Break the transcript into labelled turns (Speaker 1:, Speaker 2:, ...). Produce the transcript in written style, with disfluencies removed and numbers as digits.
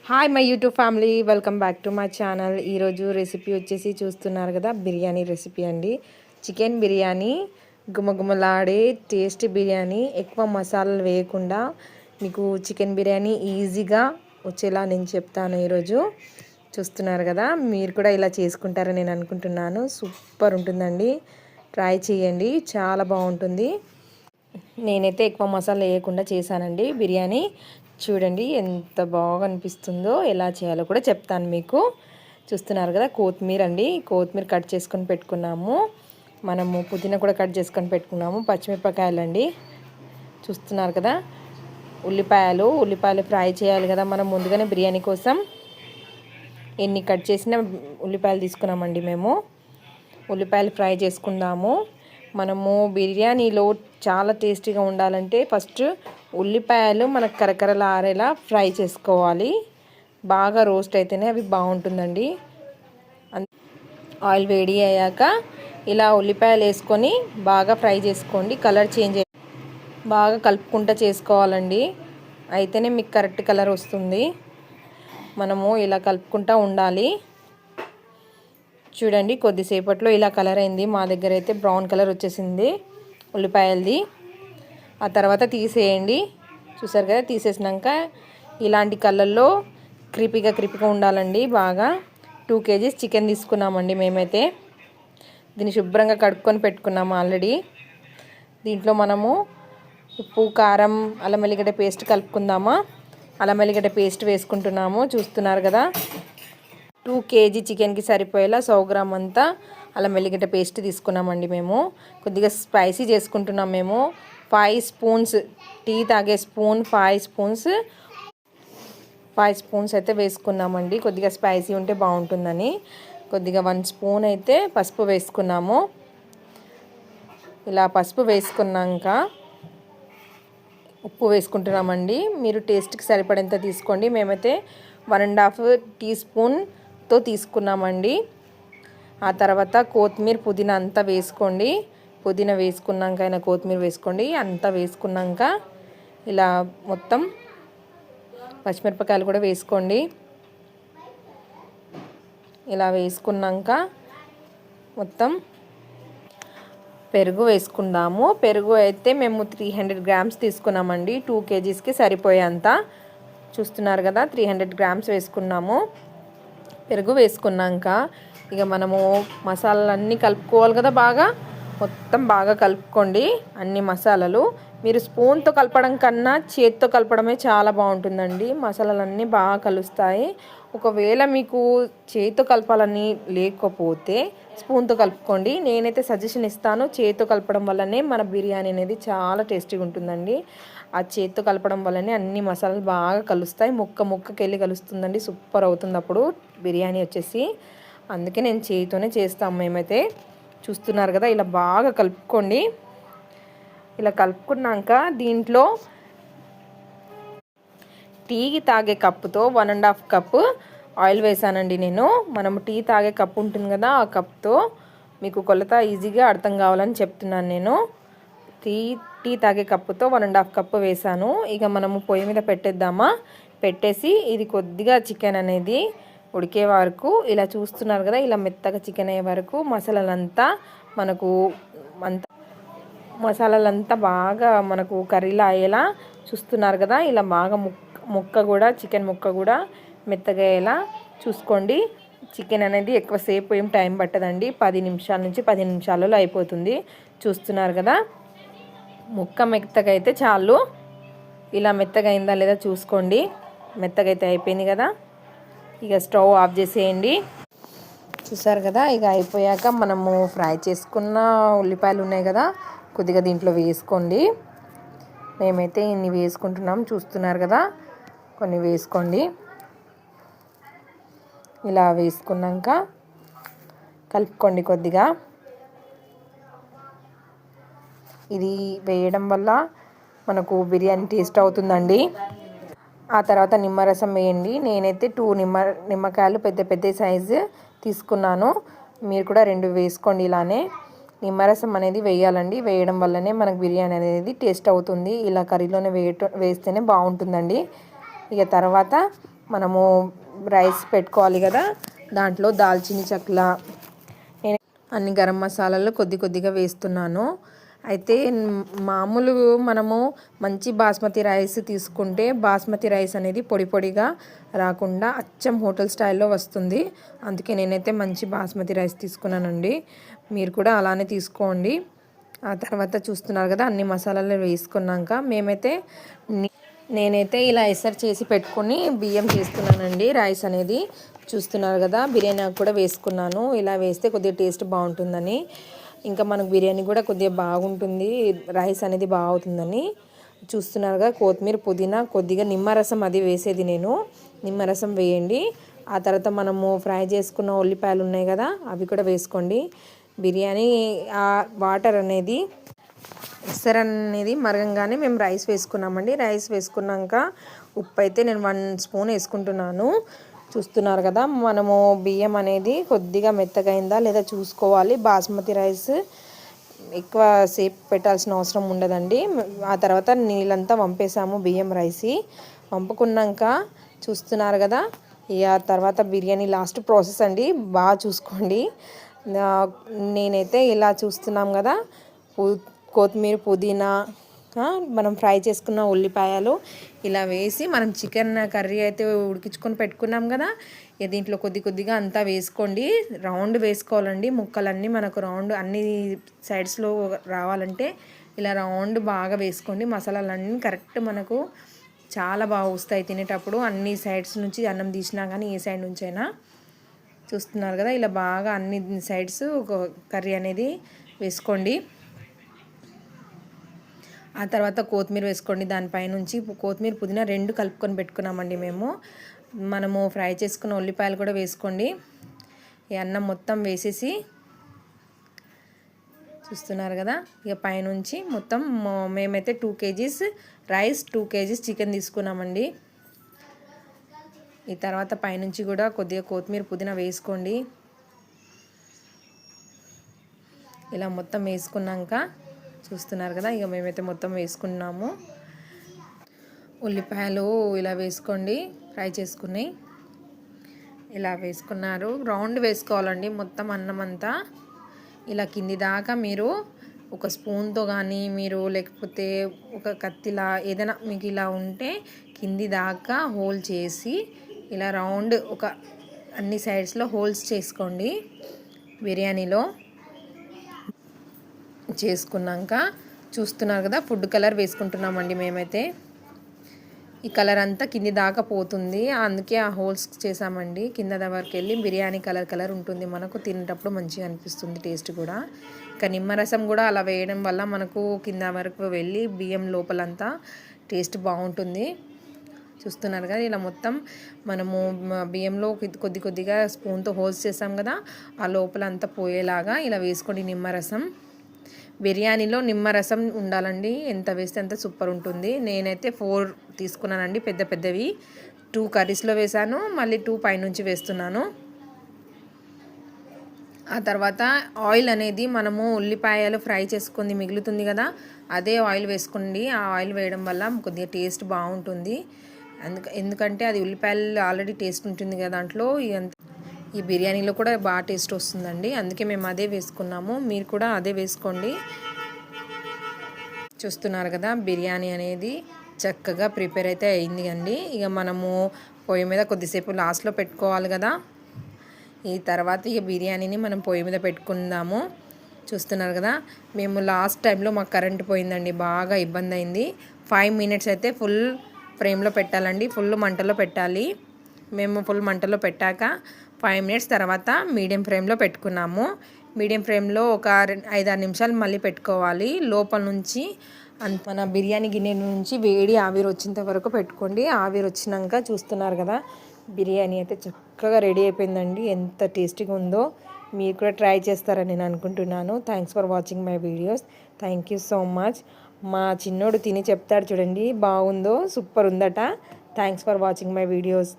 Speaker 1: Hi my YouTube family, welcome back to my channel. ఈరోజు recipe వచ్చేసి చూస్తున్నారు కదా, బిర్యానీ రెసిపీ అండి. చికెన్ బిర్యానీ, గుమగుమలాడే టేస్టీ బిర్యానీ, ఎక్కువ మసాలాలు వేయకుండా మీకు చికెన్ బిర్యానీ ఈజీగా వచ్చేలా నేను చెప్తాను. ఈరోజు చూస్తున్నారు కదా, మీరు కూడా ఇలా చేసుకుంటారని నేను అనుకుంటున్నాను. సూపర్ ఉంటుందండి, ట్రై చేయండి, చాలా బాగుంటుంది. నేనైతే ఎక్కువ మసాలా వేయకుండా చేశానండి బిర్యానీ. చూడండి ఎంత బాగా అనిపిస్తుందో. ఎలా చేయాలో కూడా చెప్తాను మీకు. చూస్తున్నారు కదా, కొత్తిమీర అండి, కొత్తిమీర కట్ చేసుకొని పెట్టుకున్నాము. మనము పుదీనా కూడా కట్ చేసుకొని పెట్టుకున్నాము. పచ్చిమిరపకాయలు అండి, చూస్తున్నారు కదా. ఉల్లిపాయలు ఫ్రై చేయాలి కదా మనం ముందుగానే బిర్యానీ కోసం. ఎన్ని కట్ చేసిన ఉల్లిపాయలు తీసుకున్నామండి మేము. ఉల్లిపాయలు ఫ్రై చేసుకుందాము. మనము బిర్యానీలో చాలా టేస్టీగా ఉండాలంటే ఫస్ట్ ఉల్లిపాయలు మనకు కరకరలారేలా ఫ్రై చేసుకోవాలి. బాగా రోస్ట్ అయితేనే అవి బాగుంటుందండి. ఆయిల్ వేడి అయ్యాక ఇలా ఉల్లిపాయలు వేసుకొని బాగా ఫ్రై చేసుకోండి. కలర్ చేంజ్ బాగా కలుపుకుంటూ చేసుకోవాలండి, అయితేనే మీకు కరెక్ట్ కలర్ వస్తుంది. మనము ఇలా కలుపుకుంటూ ఉండాలి. చూడండి, కొద్దిసేపట్లో ఇలా కలర్ అయింది. మా దగ్గర అయితే బ్రౌన్ కలర్ వచ్చేసింది ఉల్లిపాయలది. ఆ తర్వాత తీసేయండి. చూసారు కదా, తీసేసినాక ఇలాంటి కలర్లో క్రిపీగా ఉండాలండి. బాగా 2 kgs చికెన్ తీసుకున్నామండి మేమైతే. దీన్ని శుభ్రంగా కడుక్కొని పెట్టుకున్నాము ఆల్రెడీ. దీంట్లో మనము ఉప్పు, కారం, అల్లం వెల్లిగడ్డ పేస్ట్ కలుపుకుందామా. అల్లం వెల్లిగడ్డ పేస్ట్ వేసుకుంటున్నాము. చూస్తున్నారు కదా, 2 kg చికెన్కి సరిపోయేలా 100 గ్రామ్ అంతా అల్లం వెల్లిగడ్డ పేస్ట్ తీసుకున్నామండి మేము. కొద్దిగా స్పైసీ చేసుకుంటున్నాం మేము. 5 స్పూన్స్, టీ తాగే స్పూన్ 5 స్పూన్స్ అయితే వేసుకున్నామండి. కొద్దిగా స్పైసీ ఉంటే బాగుంటుందని. కొద్దిగా 1 స్పూన్ అయితే పసుపు వేసుకున్నాము. ఇలా పసుపు వేసుకున్నాక ఉప్పు వేసుకుంటున్నామండి. మీరు టేస్ట్కి సరిపడేంత తీసుకోండి. మేమైతే 1.5 టీ స్పూన్తో తీసుకున్నామండి. ఆ తర్వాత కొత్తిమీర, పుదీనా అంతా వేసుకోండి. పుదీనా వేసుకున్నాక అయినా కొత్తిమీర వేసుకోండి. అంతా వేసుకున్నాక ఇలా మొత్తం పచ్చిమిరపకాయలు కూడా వేసుకోండి. ఇలా వేసుకున్నాక మొత్తం పెరుగు వేసుకుందాము. పెరుగు అయితే మేము 300 గ్రామ్స్ తీసుకున్నామండి. 2 kgsకి సరిపోయేంత. చూస్తున్నారు కదా, 300 గ్రామ్స్ వేసుకున్నాము. పెరుగు వేసుకున్నాక ఇక మనము మసాలాలన్నీ కలుపుకోవాలి కదా. మొత్తం బాగా కలుపుకోండి అన్ని మసాలాలు. మీరు స్పూన్తో కలపడం కన్నా చేతితో కలపడమే చాలా బాగుంటుందండి. మసాలాలన్నీ బాగా కలుస్తాయి. ఒకవేళ మీకు చేతితో కలపాలని లేకపోతే స్పూన్తో కలుపుకోండి. నేనైతే సజెషన్ ఇస్తాను, చేతితో కలపడం వల్లనే మన బిర్యానీ అనేది చాలా టేస్టీగా ఉంటుందండి. ఆ చేతితో కలపడం వల్లనే అన్ని మసాలాలు బాగా కలుస్తాయి. ముక్కకెళ్ళి కలుస్తుందండి. సూపర్ అవుతుంది అప్పుడు బిర్యానీ వచ్చేసి. అందుకే నేను చేతితోనే చేస్తాము మేమైతే. చూస్తున్నారు కదా, ఇలా బాగా కలుపుకోండి. ఇలా కలుపుకున్నాక దీంట్లో టీకి తాగే కప్పుతో 1.5 కప్పు ఆయిల్ వేసానండి నేను. మనం టీ తాగే కప్పు ఉంటుంది కదా, ఆ కప్తో. మీకు కొలత ఈజీగా అర్థం కావాలని చెప్తున్నాను నేను. టీ తాగే కప్పుతో 1.5 కప్పు వేసాను. ఇక మనము పొయ్యి మీద పెట్టేద్దామా. పెట్టేసి ఇది కొద్దిగా చికెన్ అనేది ఉడికే వరకు ఇలా చూస్తున్నారు కదా, ఇలా మెత్తగా చికెన్ అయ్యే వరకు మసాలాలంతా బాగా మనకు కర్రీలా అయ్యేలా చూస్తున్నారు కదా. ఇలా బాగా చికెన్ ముక్క కూడా మెత్తగా అయ్యేలా చూసుకోండి. చికెన్ అనేది ఎక్కువసేపు ఏం టైం పట్టదండి. 10 నిమిషాల నుంచి 15 నిమిషాలలో అయిపోతుంది. చూస్తున్నారు కదా, ముక్క మెత్తగా అయితే చాలు. ఇలా మెత్తగా అయిందా లేదా చూసుకోండి. మెత్తగా అయితే అయిపోయింది కదా. ఇక స్టవ్ ఆఫ్ చేసేయండి. చూసారు కదా, ఇక అయిపోయాక మనము ఫ్రై చేసుకున్న ఉల్లిపాయలు ఉన్నాయి కదా, కొద్దిగా దీంట్లో వేసుకోండి. మేమైతే ఇన్ని వేసుకుంటున్నాం. చూస్తున్నారు కదా, కొన్ని వేసుకోండి. ఇలా వేసుకున్నాక కలుపుకోండి కొద్దిగా. ఇది వేయడం వల్ల మనకు బిర్యానీ టేస్ట్ అవుతుందండి. ఆ తర్వాత నిమ్మరసం వేయండి. నేనైతే 2 నిమ్మకాయలు పెద్ద సైజు తీసుకున్నాను. మీరు కూడా 2 వేసుకోండి. ఇలానే నిమ్మరసం అనేది వేయాలండి. వేయడం వల్లనే మనకు బిర్యానీ అనేది టేస్ట్ అవుతుంది. ఇలా కర్రీలోనే వేస్తేనే బాగుంటుందండి. ఇక తర్వాత మనము రైస్ పెట్టుకోవాలి కదా, దాంట్లో దాల్చిన చెక్కల, నేను అన్ని గరం మసాలాలు కొద్దిగా వేస్తున్నాను. అయితే మామూలు మనము మంచి బాస్మతి రైస్ తీసుకుంటే బాస్మతి రైస్ అనేది పొడిగా రాకుండా అచ్చం హోటల్ స్టైల్లో వస్తుంది. అందుకే నేనైతే మంచి బాస్మతి రైస్ తీసుకున్నానండి. మీరు కూడా అలానే తీసుకోండి. ఆ తర్వాత చూస్తున్నారు కదా, అన్ని మసాలాలు వేసుకున్నాక నేనైతే ఇలా ఎసరు చేసి పెట్టుకొని బియ్యం చేస్తున్నానండి. రైస్ అనేది చూస్తున్నారు కదా, బిర్యానీ కూడా వేసుకున్నాను. ఇలా వేస్తే కొద్దిగా టేస్ట్ బాగుంటుందని, ఇంకా మనకు బిర్యానీ కూడా కొద్దిగా బాగుంటుంది, రైస్ అనేది బాగుంటుందని. చూస్తున్నారుగా, కొత్తిమీర, పుదీనా, కొద్దిగా నిమ్మరసం అది వేసేది నేను. నిమ్మరసం వేయండి. ఆ తర్వాత మనము ఫ్రై చేసుకున్న ఉల్లిపాయలు ఉన్నాయి కదా, అవి కూడా వేసుకోండి. బిర్యానీ ఆ వాటర్ అనేది ఎసరు అనేది మరగంగానే మేము రైస్ వేసుకున్నామండి. రైస్ వేసుకున్నాక ఉప్పు అయితే నేను 1 స్పూన్ వేసుకుంటున్నాను. చూస్తున్నారు కదా, మనము బియ్యం అనేది కొద్దిగా మెత్తగా అయిందా లేదా చూసుకోవాలి. బాస్మతి రైస్ ఎక్కువ సేపు పెట్టాల్సిన అవసరం ఉండదండి. ఆ తర్వాత నీళ్ళంతా వంపేసాము బియ్యం రైస్ వంపుకున్నాక. చూస్తున్నారు కదా, ఆ తర్వాత బిర్యానీ లాస్ట్ ప్రాసెస్ అండి, బాగా చూసుకోండి. నేనైతే ఇలా చూస్తున్నాం కదా, కొత్తిమీర, పుదీనా, మనం ఫ్రై చేసుకున్న ఉల్లిపాయలు ఇలా వేసి, మనం చికెన్ కర్రీ అయితే ఉడికించుకొని పెట్టుకున్నాం కదా, దీంట్లో కొద్దిగా అంతా వేసుకోండి. రౌండ్ వేసుకోవాలండి, ముక్కలన్నీ మనకు రౌండ్ అన్ని సైడ్స్లో రావాలంటే ఇలా రౌండ్ బాగా వేసుకోండి. మసాలాలన్నీ కరెక్ట్ మనకు చాలా బాగా వస్తాయి తినేటప్పుడు, అన్ని సైడ్స్ నుంచి అన్నం తీసినా కానీ ఏ సైడ్ నుంచి అయినా. చూస్తున్నారు కదా, ఇలా బాగా అన్ని సైడ్స్ ఒక కర్రీ అనేది వేసుకోండి. ఆ తర్వాత కొత్తిమీర వేసుకోండి. దానిపైనుంచి కొత్తిమీర, పుదీనా 2 కలుపుకొని పెట్టుకున్నామండి మేము. మనము ఫ్రై చేసుకున్న ఉల్లిపాయలు కూడా వేసుకోండి. ఈ అన్నం మొత్తం వేసేసి, చూస్తున్నారు కదా, ఇక పైనుంచి మొత్తం మేమైతే 2 kgs రైస్, 2 kgs చికెన్ తీసుకున్నామండి. ఈ తర్వాత పైనుంచి కూడా కొద్దిగా కొత్తిమీర, పుదీనా వేసుకోండి. ఇలా మొత్తం వేసుకున్నాక చూస్తున్నారు కదా, ఇక మేమైతే మొత్తం వేసుకున్నాము. ఉల్లిపాయలు ఇలా వేసుకోండి, ఫ్రై చేసుకుని ఇలా వేసుకున్నారు. రౌండ్ వేసుకోవాలండి మొత్తం అన్నం అంతా. ఇలా కింది దాకా మీరు ఒక స్పూన్తో కానీ, మీరు లేకపోతే ఒక కత్తిలా ఏదైనా మీకు ఇలా ఉంటే కింది దాకా హోల్ చేసి ఇలా రౌండ్ ఒక అన్ని సైడ్స్లో హోల్స్ చేసుకోండి. బిర్యానీలో చేసుకున్నాక చూస్తున్నారు కదా, ఫుడ్ కలర్ వేసుకుంటున్నామండి మేమైతే. ఈ కలర్ అంతా కింది దాకా పోతుంది, అందుకే ఆ హోల్స్ చేసామండి. కింద వరకు వెళ్ళి బిర్యానీ కలర్ ఉంటుంది, మనకు తినేటప్పుడు మంచిగా అనిపిస్తుంది, టేస్ట్ కూడా. ఇంకా నిమ్మరసం కూడా అలా వేయడం వల్ల మనకు కింద వరకు వెళ్ళి బియ్యం లోపలంతా టేస్ట్ బాగుంటుంది. చూస్తున్నారు కదా, ఇలా మొత్తం మనము బియ్యంలో కొద్దిగా స్పూన్తో హోల్స్ చేసాం కదా, ఆ లోపలంతా పోయేలాగా ఇలా వేసుకోండి నిమ్మరసం. బిర్యానీలో నిమ్మరసం ఉండాలండి, ఎంత వేస్తే అంత సూపర్ ఉంటుంది. నేనైతే 4 తీసుకున్నానండి, పెద్దవి. 2 కర్రీస్లో వేసాను, మళ్ళీ 2 పైనుంచి వేస్తున్నాను. ఆ తర్వాత ఆయిల్ అనేది మనము ఉల్లిపాయలు ఫ్రై చేసుకుంది మిగులుతుంది కదా, అదే ఆయిల్ వేసుకోండి. ఆ ఆయిల్ వేయడం వల్ల కొద్దిగా టేస్ట్ బాగుంటుంది. ఎందుకంటే అది ఉల్లిపాయలు ఆల్రెడీ టేస్ట్ ఉంటుంది కదా దాంట్లో. ఈ బిర్యానీలో కూడా బాగా టేస్ట్ వస్తుందండి, అందుకే మేము అదే వేసుకున్నాము. మీరు కూడా అదే వేసుకోండి. చూస్తున్నారు కదా, బిర్యానీ అనేది చక్కగా ప్రిపేర్ అయితే అయింది అండి. ఇక మనము పొయ్యి మీద కొద్దిసేపు లాస్ట్లో పెట్టుకోవాలి కదా. ఈ తర్వాత ఇక బిర్యానీని మనం పొయ్యి మీద పెట్టుకుందాము. చూస్తున్నారు కదా, మేము లాస్ట్ టైంలో మాకు కరెంట్ పోయిందండి, బాగా ఇబ్బంది అయింది. 5 minutes అయితే ఫుల్ ఫ్లేమ్లో పెట్టాలండి, ఫుల్ మంటలో పెట్టాలి. మేము ఫుల్ మంటలో పెట్టాక 5 minutes తర్వాత మీడియం ఫ్లేమ్లో పెట్టుకున్నాము. మీడియం ఫ్లేమ్లో ఒక 5-6 నిమిషాలు మళ్ళీ పెట్టుకోవాలి. లోపల నుంచి మన బిర్యానీ గిన్నె నుంచి వేడి ఆవిరి వచ్చేంత వరకు పెట్టుకోండి. ఆవిరి వచ్చినాక చూస్తున్నారు కదా, బిర్యానీ అయితే చక్కగా రెడీ అయిపోయిందండి. ఎంత టేస్టీగా ఉందో, మీరు కూడా ట్రై చేస్తారని నేను అనుకుంటున్నాను. Thanks for watching my videos. Thank you so much. మా చిన్నోడు తిని చెప్తాడు చూడండి, బాగుందో, సూపర్ ఉందట. Thanks for watching my videos.